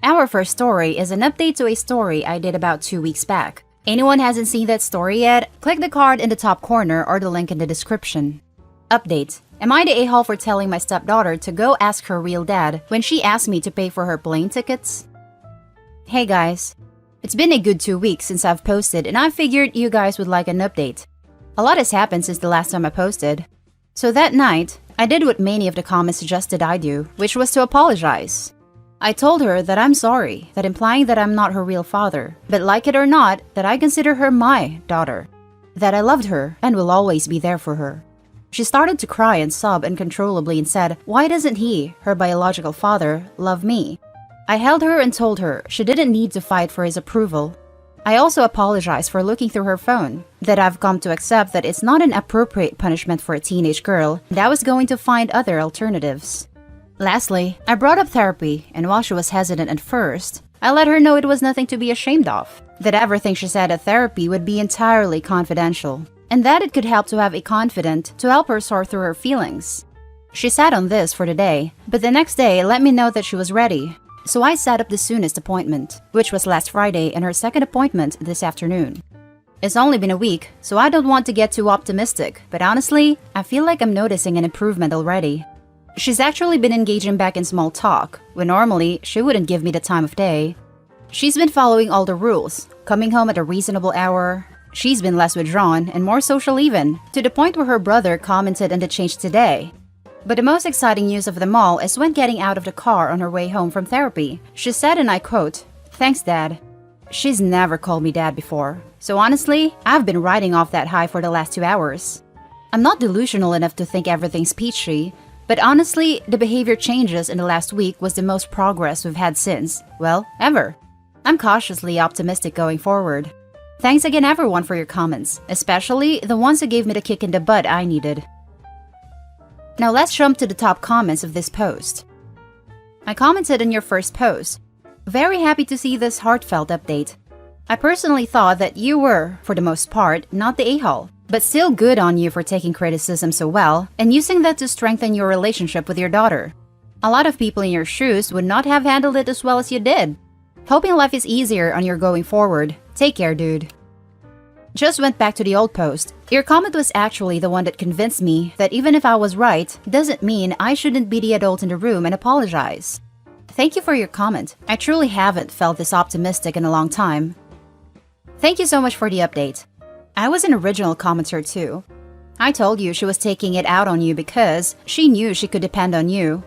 Our first story is an update to a story I did about 2 weeks back. Anyone hasn't seen that story yet? Click the card in the top corner or the link in the description. Update. Am I the a-hole for telling my stepdaughter to go ask her real dad when she asked me to pay for her plane tickets? Hey guys. It's been a good 2 weeks since I've posted and I figured you guys would like an update. A lot has happened since the last time I posted. So that night, I did what many of the comments suggested I do, which was to apologize. I told her that I'm sorry, that implying that I'm not her real father, but like it or not, that I consider her my daughter, that I loved her and will always be there for her. She started to cry and sob uncontrollably and said, why doesn't he, her biological father, love me? I held her and told her she didn't need to fight for his approval. I also apologized for looking through her phone, that I've come to accept that it's not an appropriate punishment for a teenage girl, and I was going to find other alternatives. Lastly, I brought up therapy, and while she was hesitant at first, I let her know it was nothing to be ashamed of, that everything she said at therapy would be entirely confidential, and that it could help to have a confidant to help her sort through her feelings. She sat on this for the day, but the next day let me know that she was ready, so I set up the soonest appointment, which was last Friday and her second appointment this afternoon. It's only been a week, so I don't want to get too optimistic, but honestly, I feel like I'm noticing an improvement already. She's actually been engaging back in small talk, when normally she wouldn't give me the time of day. She's been following all the rules, coming home at a reasonable hour. She's been less withdrawn and more social even, to the point where her brother commented on the change today. But the most exciting news of them all is when getting out of the car on her way home from therapy. She said, and I quote, "Thanks, Dad." She's never called me Dad before, so honestly, I've been riding off that high for the last 2 hours. I'm not delusional enough to think everything's peachy, but honestly, the behavior changes in the last week was the most progress we've had since, well, ever. I'm cautiously optimistic going forward. Thanks again everyone for your comments, especially the ones who gave me the kick in the butt I needed. Now let's jump to the top comments of this post. I commented on your first post. Very happy to see this heartfelt update. I personally thought that you were, for the most part, not the a-hole, but still good on you for taking criticism so well and using that to strengthen your relationship with your daughter. A lot of people in your shoes would not have handled it as well as you did. Hoping life is easier on your going forward. Take care, dude. Just went back to the old post. Your comment was actually the one that convinced me that even if I was right, doesn't mean I shouldn't be the adult in the room and apologize. Thank you for your comment. I truly haven't felt this optimistic in a long time. Thank you so much for the update. I was an original commenter too. I told you she was taking it out on you because she knew she could depend on you.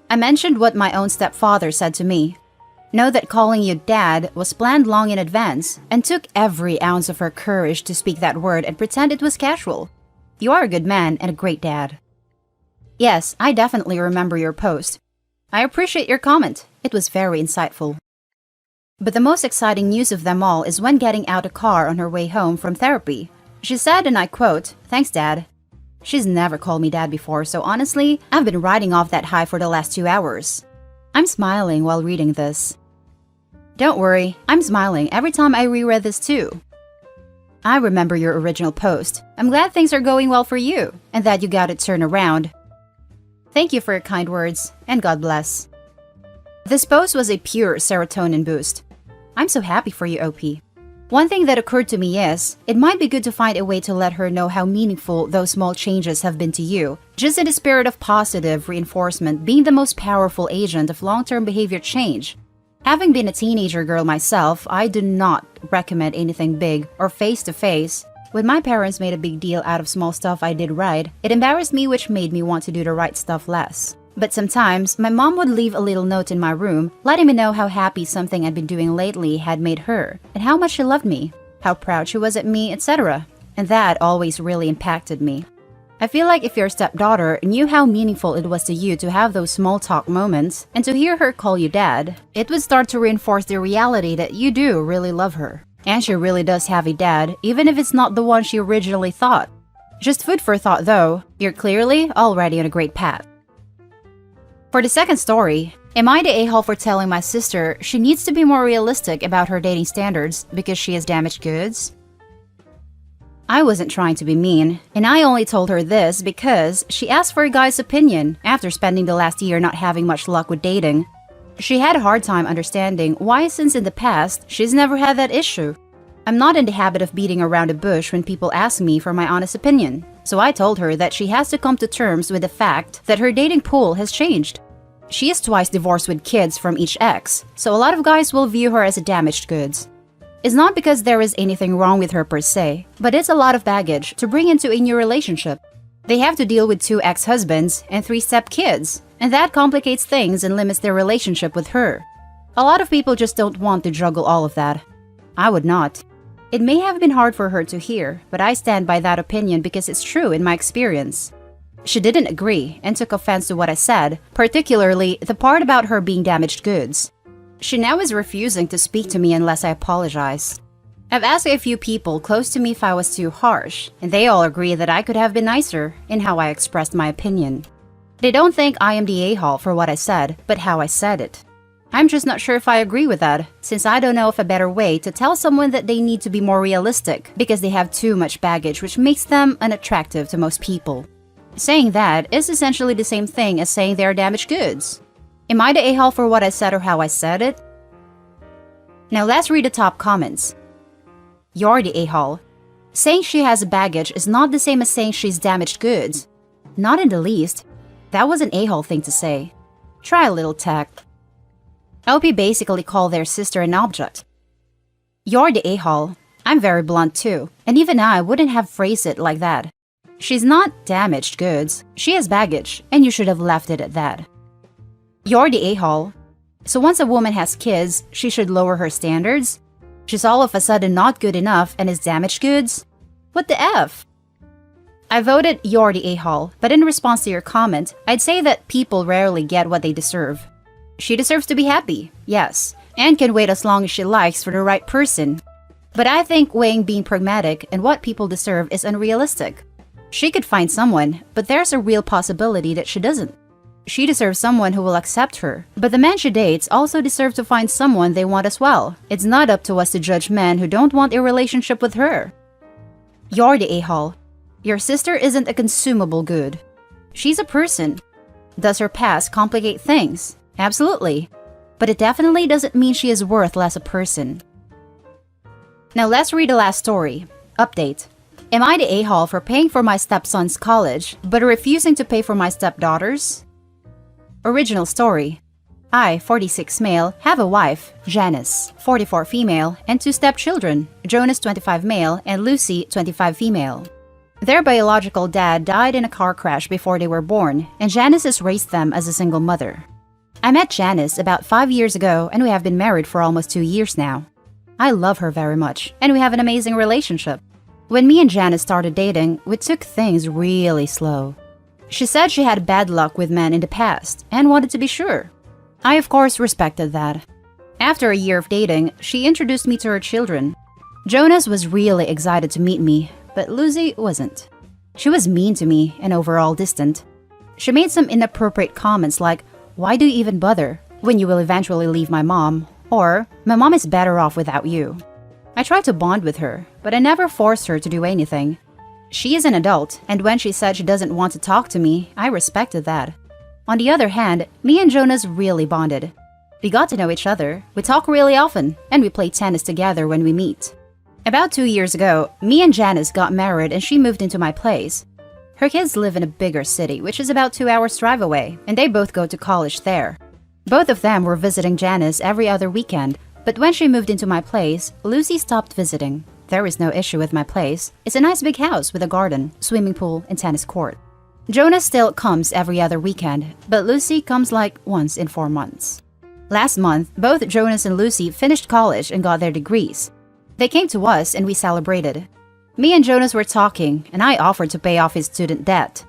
I mentioned what my own stepfather said to me. Know that calling you Dad was planned long in advance and took every ounce of her courage to speak that word and pretend it was casual. You are a good man and a great dad. Yes, I definitely remember your post. I appreciate your comment. It was very insightful. But the most exciting news of them all is when getting out of the car on her way home from therapy. She said, and I quote, "Thanks, Dad." She's never called me Dad before, so honestly, I've been riding off that high for the last 2 hours. I'm smiling while reading this. Don't worry, I'm smiling every time I reread this too. I remember your original post. I'm glad things are going well for you, and that you got it turned around. Thank you for your kind words, and God bless. This post was a pure serotonin boost. I'm so happy for you, OP. One thing that occurred to me is, it might be good to find a way to let her know how meaningful those small changes have been to you, just in the spirit of positive reinforcement being the most powerful agent of long-term behavior change. Having been a teenager girl myself, I do not recommend anything big or face-to-face. When my parents made a big deal out of small stuff I did right, it embarrassed me, which made me want to do the right stuff less. But sometimes, my mom would leave a little note in my room, letting me know how happy something I'd been doing lately had made her, and how much she loved me, how proud she was at me, etc. And that always really impacted me. I feel like if your stepdaughter knew how meaningful it was to you to have those small talk moments, and to hear her call you Dad, it would start to reinforce the reality that you do really love her. And she really does have a dad, even if it's not the one she originally thought. Just food for thought though, you're clearly already on a great path. For the second story, am I the a-hole for telling my sister she needs to be more realistic about her dating standards because she has damaged goods? I wasn't trying to be mean, and I only told her this because she asked for a guy's opinion after spending the last year not having much luck with dating. She had a hard time understanding why, since in the past, she's never had that issue. I'm not in the habit of beating around the bush when people ask me for my honest opinion, so I told her that she has to come to terms with the fact that her dating pool has changed. She is twice divorced with kids from each ex, so a lot of guys will view her as a damaged goods. It's not because there is anything wrong with her per se, but it's a lot of baggage to bring into a new relationship. They have to deal with 2 ex-husbands and 3 step-kids, and that complicates things and limits their relationship with her. A lot of people just don't want to juggle all of that. I would not. It may have been hard for her to hear, but I stand by that opinion because it's true in my experience. She didn't agree and took offense to what I said, particularly the part about her being damaged goods. She now is refusing to speak to me unless I apologize. I've asked a few people close to me if I was too harsh, and they all agree that I could have been nicer in how I expressed my opinion. They don't think I am the a-hole for what I said, but how I said it. I'm just not sure if I agree with that, since I don't know of a better way to tell someone that they need to be more realistic because they have too much baggage which makes them unattractive to most people. Saying that is essentially the same thing as saying they are damaged goods. Am I the a-hole for what I said or how I said it? Now let's read the top comments. You're the a-hole. Saying she has baggage is not the same as saying she's damaged goods. Not in the least. That was an a-hole thing to say. Try a little tact. LP basically called their sister an object. You're the a-hole. I'm very blunt too, and even I wouldn't have phrased it like that. She's not damaged goods. She has baggage, and you should have left it at that. You're the a-hole. So once a woman has kids, she should lower her standards? She's all of a sudden not good enough and is damaged goods? What the F? I voted you're the a-hole, but in response to your comment, I'd say that people rarely get what they deserve. She deserves to be happy, yes, and can wait as long as she likes for the right person. But I think weighing being pragmatic and what people deserve is unrealistic. She could find someone, but there's a real possibility that she doesn't. She deserves someone who will accept her, but the men she dates also deserve to find someone they want as well. It's not up to us to judge men who don't want a relationship with her. You're the a-hole. Your sister isn't a consumable good. She's a person. Does her past complicate things? Absolutely. But it definitely doesn't mean she is worth less a person. Now let's read the last story. Update. Am I the a-hole for paying for my stepson's college, but refusing to pay for my stepdaughter's? Original story. I, 46 male, have a wife, Janice, 44 female, and 2 stepchildren, Jonas, 25 male, and Lucy, 25 female. Their biological dad died in a car crash before they were born, and Janice has raised them as a single mother. I met Janice about 5 years ago, and we have been married for almost 2 years now. I love her very much, and we have an amazing relationship. When me and Janice started dating, we took things really slow. She said she had bad luck with men in the past, and wanted to be sure. I of course respected that. After a year of dating, she introduced me to her children. Jonas was really excited to meet me, but Lucy wasn't. She was mean to me and overall distant. She made some inappropriate comments like, "Why do you even bother when you will eventually leave my mom?" Or, "My mom is better off without you." I tried to bond with her, but I never forced her to do anything. She is an adult, and when she said she doesn't want to talk to me, I respected that. On the other hand, me and Jonas really bonded. We got to know each other, we talk really often, and we play tennis together when we meet. About 2 years ago, me and Janice got married and she moved into my place. Her kids live in a bigger city, which is about 2 hours drive away, and they both go to college there. Both of them were visiting Janice every other weekend, but when she moved into my place, Lucy stopped visiting. There is no issue with my place. It's a nice big house with a garden, swimming pool, and tennis court. Jonas still comes every other weekend, but Lucy comes like once in 4 months. Last month, both Jonas and Lucy finished college and got their degrees. They came to us and we celebrated. Me and Jonas were talking, and I offered to pay off his student debt.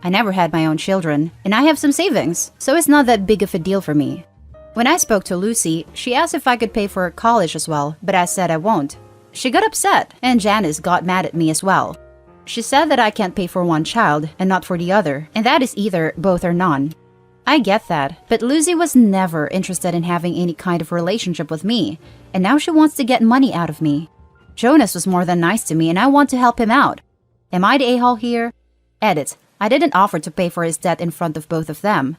I never had my own children, and I have some savings, so it's not that big of a deal for me. When I spoke to Lucy, she asked if I could pay for her college as well, but I said I won't. She got upset, and Janice got mad at me as well. She said that I can't pay for one child and not for the other, and that is either both or none. I get that, but Lucy was never interested in having any kind of relationship with me, and now she wants to get money out of me. Jonas was more than nice to me, and I want to help him out. Am I the a-hole here? Edit. I didn't offer to pay for his debt in front of both of them.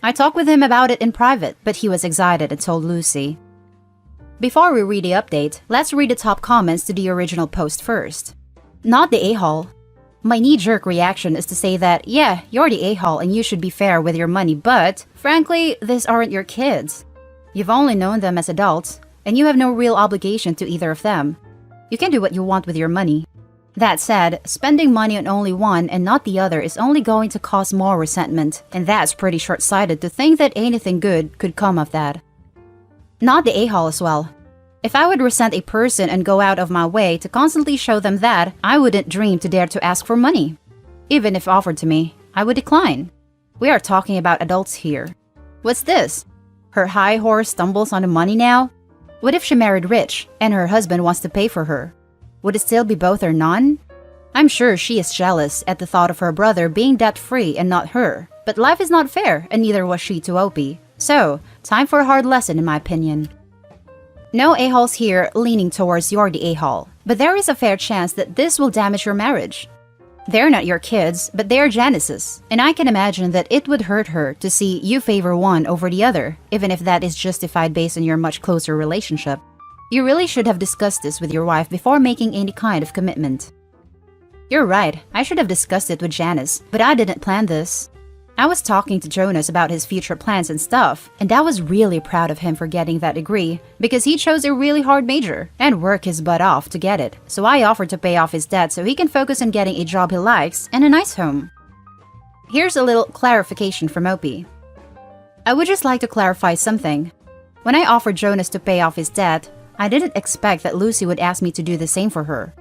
I talked with him about it in private, but he was excited and told Lucy. Before we read the update, let's read the top comments to the original post first. Not the a-hole. My knee-jerk reaction is to say that, yeah, you're the a-hole and you should be fair with your money, but, frankly, these aren't your kids. You've only known them as adults, and you have no real obligation to either of them. You can do what you want with your money. That said, spending money on only one and not the other is only going to cause more resentment, and that's pretty short-sighted to think that anything good could come of that. Not the a-hole as well. If I would resent a person and go out of my way to constantly show them that, I wouldn't dream to dare to ask for money. Even if offered to me, I would decline. We are talking about adults here. What's this? Her high horse stumbles on the money now? What if she married rich and her husband wants to pay for her? Would it still be both or none? I'm sure she is jealous at the thought of her brother being debt-free and not her, but life is not fair and neither was she to Opie. So, time for a hard lesson in my opinion. No a-holes here leaning towards you're the a-hole, but there is a fair chance that this will damage your marriage. They're not your kids, but they're Janice's, and I can imagine that it would hurt her to see you favor one over the other, even if that is justified based on your much closer relationship. You really should have discussed this with your wife before making any kind of commitment. You're right, I should have discussed it with Janice, but I didn't plan this. I was talking to Jonas about his future plans and stuff, and I was really proud of him for getting that degree because he chose a really hard major and worked his butt off to get it, so I offered to pay off his debt so he can focus on getting a job he likes and a nice home. Here's a little clarification from Opie. I would just like to clarify something. When I offered Jonas to pay off his debt, I didn't expect that Lucy would ask me to do the same for her.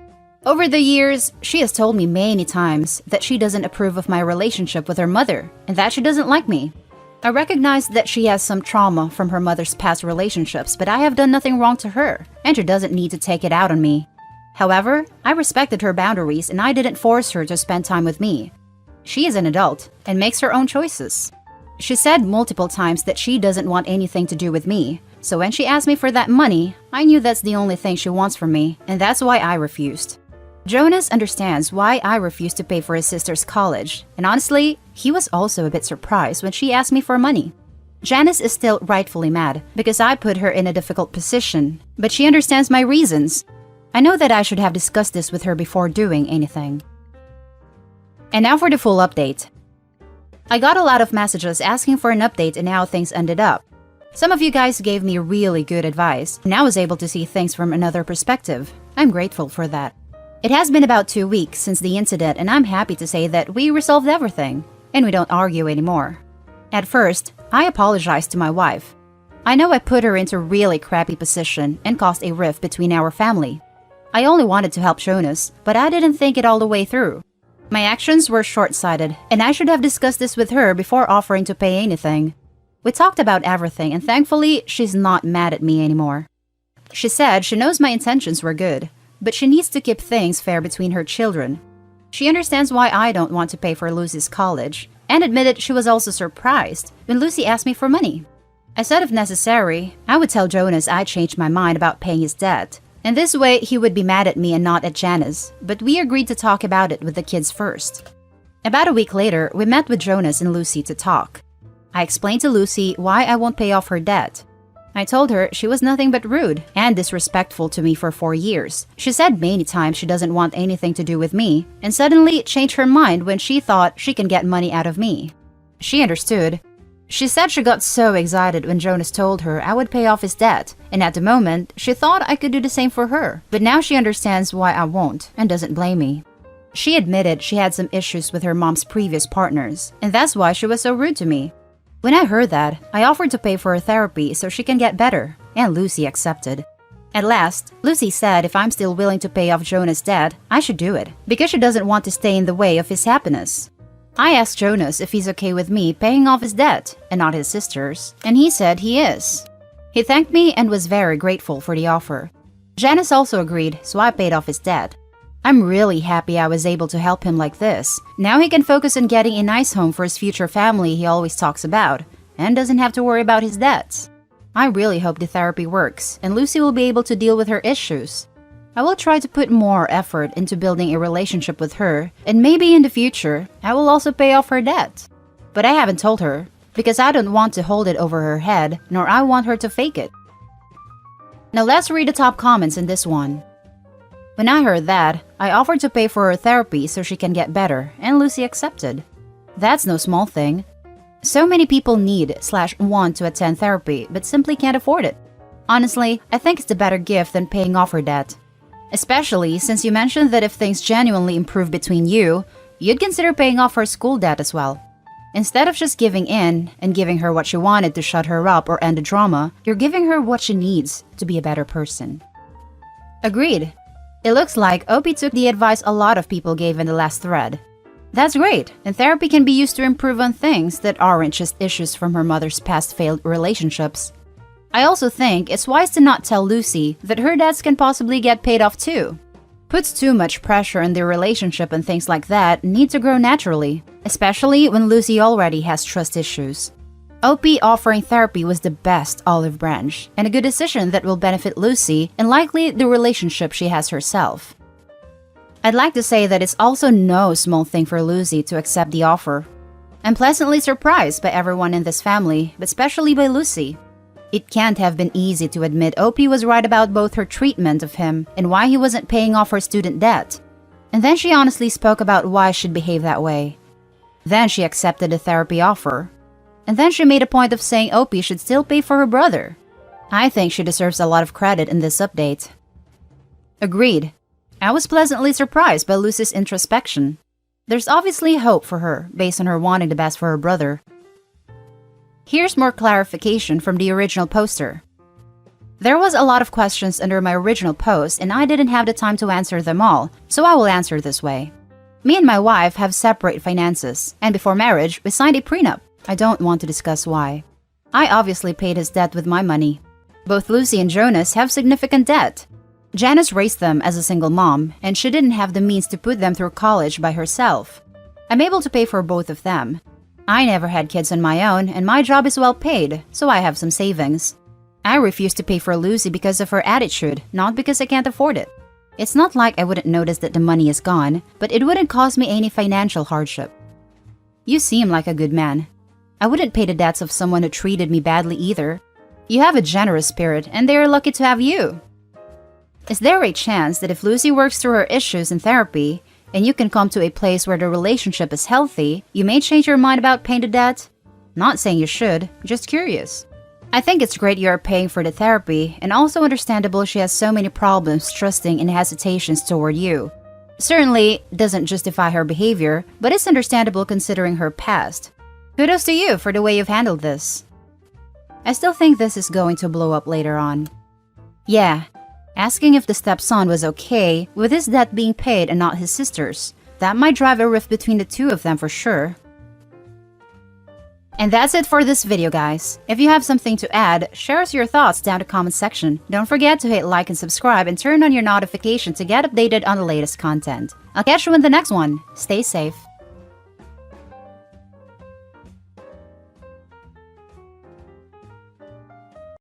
Over the years, she has told me many times that she doesn't approve of my relationship with her mother and that she doesn't like me. I recognize that she has some trauma from her mother's past relationships, but I have done nothing wrong to her, and she doesn't need to take it out on me. However, I respected her boundaries and I didn't force her to spend time with me. She is an adult and makes her own choices. She said multiple times that she doesn't want anything to do with me, so when she asked me for that money, I knew that's the only thing she wants from me, and that's why I refused. Jonas understands why I refused to pay for his sister's college, and honestly, he was also a bit surprised when she asked me for money. Janice is still rightfully mad because I put her in a difficult position, but she understands my reasons. I know that I should have discussed this with her before doing anything. And now for the full update. I got a lot of messages asking for an update and how things ended up. Some of you guys gave me really good advice, and I was able to see things from another perspective. I'm grateful for that. It has been about 2 weeks since the incident, and I'm happy to say that we resolved everything, and we don't argue anymore. At first, I apologized to my wife. I know I put her into a really crappy position and caused a rift between our family. I only wanted to help Jonas, but I didn't think it all the way through. My actions were short-sighted, and I should have discussed this with her before offering to pay anything. We talked about everything, and thankfully, she's not mad at me anymore. She said she knows my intentions were good, but she needs to keep things fair between her children. She understands why I don't want to pay for Lucy's college, and admitted she was also surprised when Lucy asked me for money. I said if necessary, I would tell Jonas I changed my mind about paying his debt, and this way he would be mad at me and not at Janice, but we agreed to talk about it with the kids first. About a week later, we met with Jonas and Lucy to talk. I explained to Lucy why I won't pay off her debt. I told her she was nothing but rude and disrespectful to me for 4 years. She said many times she doesn't want anything to do with me, and suddenly changed her mind when she thought she can get money out of me. She understood. She said she got so excited when Jonas told her I would pay off his debt, and at the moment, she thought I could do the same for her, but now she understands why I won't and doesn't blame me. She admitted she had some issues with her mom's previous partners, and that's why she was so rude to me. When I heard that, I offered to pay for her therapy so she can get better, and Lucy accepted. At last, Lucy said if I'm still willing to pay off Jonas' debt, I should do it, because she doesn't want to stay in the way of his happiness. I asked Jonas if he's okay with me paying off his debt, and not his sister's, and he said he is. He thanked me and was very grateful for the offer. Janice also agreed, so I paid off his debt. I'm really happy I was able to help him like this. Now he can focus on getting a nice home for his future family he always talks about, and doesn't have to worry about his debts. I really hope the therapy works, and Lucy will be able to deal with her issues. I will try to put more effort into building a relationship with her, and maybe in the future, I will also pay off her debt. But I haven't told her. because I don't want to hold it over her head, nor I want her to fake it. Now let's read the top comments in this one. When I heard that, I offered to pay for her therapy so she can get better, and Lucy accepted. That's no small thing. So many people need/want to attend therapy, but simply can't afford it. Honestly, I think it's a better gift than paying off her debt. Especially since you mentioned that if things genuinely improve between you, you'd consider paying off her school debt as well. Instead of just giving in and giving her what she wanted to shut her up or end the drama, you're giving her what she needs to be a better person. Agreed. It looks like OP took the advice a lot of people gave in the last thread. That's great, and therapy can be used to improve on things that aren't just issues from her mother's past failed relationships. I also think it's wise to not tell Lucy that her debts can possibly get paid off too. Puts too much pressure on their relationship, and things like that need to grow naturally, especially when Lucy already has trust issues. OP offering therapy was the best olive branch, and a good decision that will benefit Lucy and likely the relationship she has herself. I'd like to say that it's also no small thing for Lucy to accept the offer. I'm pleasantly surprised by everyone in this family, but especially by Lucy. It can't have been easy to admit OP was right about both her treatment of him and why he wasn't paying off her student debt. And then she honestly spoke about why she'd behave that way. Then she accepted the therapy offer. And then she made a point of saying OP should still pay for her brother. I think she deserves a lot of credit in this update. Agreed. I was pleasantly surprised by Lucy's introspection. There's obviously hope for her based on her wanting the best for her brother. Here's more clarification from the original poster. There was a lot of questions under my original post and I didn't have the time to answer them all, so I will answer this way. Me and my wife have separate finances, and before marriage, we signed a prenup. I don't want to discuss why. I obviously paid his debt with my money. Both Lucy and Jonas have significant debt. Janice raised them as a single mom, and she didn't have the means to put them through college by herself. I'm able to pay for both of them. I never had kids on my own, and my job is well paid, so I have some savings. I refuse to pay for Lucy because of her attitude, not because I can't afford it. It's not like I wouldn't notice that the money is gone, but it wouldn't cause me any financial hardship. You seem like a good man. I wouldn't pay the debts of someone who treated me badly either. You have a generous spirit, and they are lucky to have you. Is there a chance that if Lucy works through her issues in therapy, and you can come to a place where the relationship is healthy, you may change your mind about paying the debt? Not saying you should, just curious. I think it's great you are paying for the therapy, and also understandable she has so many problems trusting and hesitations toward you. Certainly doesn't justify her behavior, but it's understandable considering her past. Kudos to you for the way you've handled this. I still think this is going to blow up later on. Yeah. Asking if the stepson was okay with his debt being paid and not his sister's. That might drive a rift between the two of them for sure. And that's it for this video, guys. If you have something to add, share us your thoughts down in the comment section. Don't forget to hit like and subscribe and turn on your notification to get updated on the latest content. I'll catch you in the next one. Stay safe.